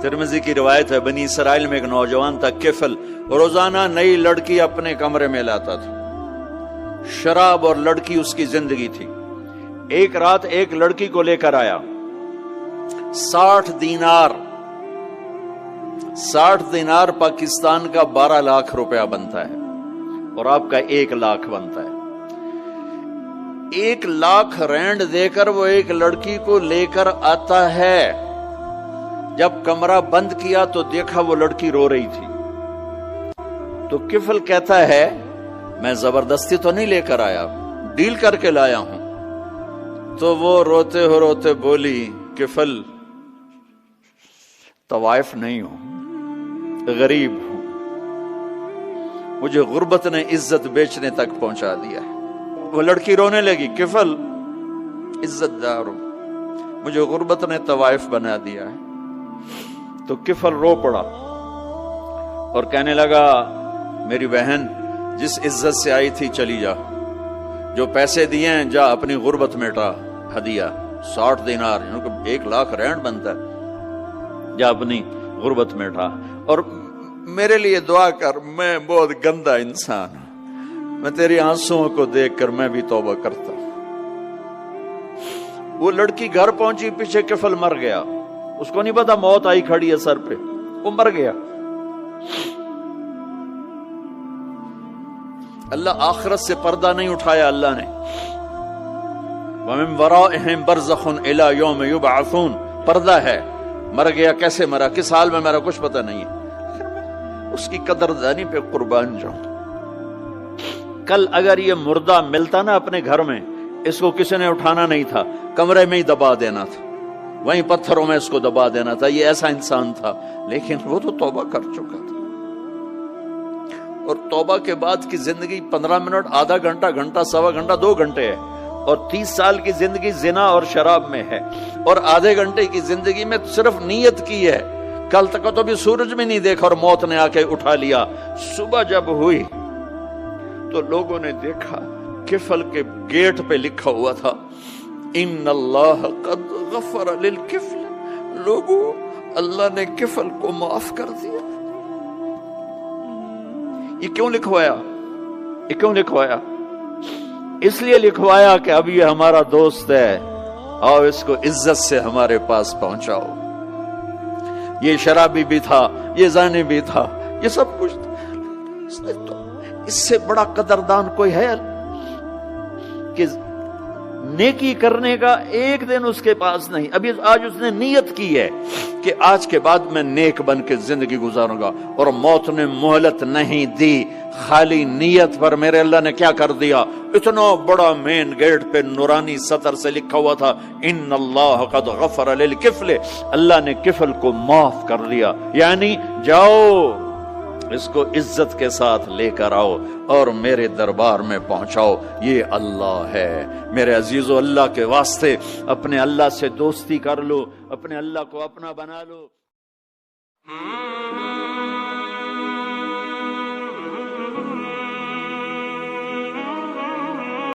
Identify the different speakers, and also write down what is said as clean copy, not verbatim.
Speaker 1: ترمذی کی روایت ہے، بنی اسرائیل میں ایک نوجوان تھا کفل، روزانہ نئی لڑکی اپنے کمرے میں لاتا تھا، شراب اور لڑکی اس کی زندگی تھی۔ ایک رات ایک لڑکی کو لے کر آیا، 60 دینار پاکستان کا 12 لاکھ روپیہ بنتا ہے، اور آپ کا 1 لاکھ بنتا ہے۔ 1 لاکھ رینڈ دے کر وہ ایک لڑکی کو لے کر آتا ہے۔ جب کمرہ بند کیا تو دیکھا وہ لڑکی رو رہی تھی، تو کفل کہتا ہے میں زبردستی تو نہیں لے کر آیا، ڈیل کر کے لایا ہوں۔ تو وہ روتے روتے بولی، کفل طوائف نہیں ہوں، غریب ہوں، مجھے غربت نے عزت بیچنے تک پہنچا دیا ہے۔ وہ لڑکی رونے لگی، کفل عزت دار ہوں، مجھے غربت نے طوائف بنا دیا ہے۔ تو کفل رو پڑا اور کہنے لگا، میری بہن جس عزت سے آئی تھی چلی جا، جو پیسے دیے ہیں جا اپنی غربت مٹا، ہدیہ 60 دینار، 1 لاکھ رینڈ بنتا ہے، جا اپنی غربت مٹا، اور میرے لیے دعا کر، میں بہت گندا انسان ہوں، میں تیری آنسوؤں کو دیکھ کر میں بھی توبہ کرتا ہوں۔ وہ لڑکی گھر پہنچی، پیچھے کفل مر گیا، اس کو نہیں پتا موت آئی کھڑی ہے سر پہ، وہ مر گیا۔ اللہ آخرت سے پردہ نہیں اٹھایا اللہ نے، وَمِن وَرَائِهِمْ بَرْزَخٌ إِلَى يَوْمِ يُبْعَثُونَ، پردہ ہے، مر گیا، کیسے مرا، کس حال میں مرا، کچھ پتہ نہیں ہے، اس کی قدردانی پہ قربان جاؤں۔ کل اگر یہ مردہ ملتا نا اپنے گھر میں، اس کو کسی نے اٹھانا نہیں تھا، کمرے میں ہی دبا دینا تھا، وہیں پتھروں میں اس کو دبا دینا تھا، یہ ایسا انسان تھا، لیکن وہ تو توبہ کر چکا تھا۔ اور توبہ کے بعد کی زندگی 15 منٹ، آدھا گھنٹہ، گھنٹہ، سوا گھنٹہ، 2 گھنٹے ہے، اور 30 سال کی زندگی زنا اور شراب میں ہے، اور آدھے گھنٹے کی زندگی میں صرف نیت کی ہے۔ کل تک تو بھی سورج میں نہیں دیکھا اور موت نے آ کے اٹھا لیا۔ صبح جب ہوئی تو لوگوں نے دیکھا کفل کے گیٹ پہ لکھا ہوا تھا، ان اللہ قد غفر للکفل، لوگوں اللہ نے کفل کو معاف کر دیا۔ یہ کیوں لکھوایا؟ یہ کیوں لکھوایا؟ اس لیے لکھوایا کہ اب یہ ہمارا دوست ہے، اور اس کو عزت سے ہمارے پاس پہنچاؤ۔ یہ شرابی بھی تھا، یہ زانی بھی تھا، یہ سب کچھ تھا۔ اس سے بڑا قدردان کوئی ہے کہ نیکی کرنے کا ایک دن اس کے پاس نہیں؟ ابھی آج اس نے نیت کی ہے کہ آج کے بعد میں نیک بن کے زندگی گزاروں گا، اور موت نے مہلت نہیں دی۔ خالی نیت پر میرے اللہ نے کیا کر دیا، اتنا بڑا مین گیٹ پہ نورانی سطر سے لکھا ہوا تھا، ان اللہ قد غفر للکفل، اللہ نے کفل کو معاف کر دیا۔ یعنی جاؤ اس کو عزت کے ساتھ لے کر آؤ اور میرے دربار میں پہنچاؤ، یہ اللہ ہے۔ میرے عزیزو، اللہ کے واسطے اپنے اللہ سے دوستی کر لو، اپنے اللہ کو اپنا بنا لو۔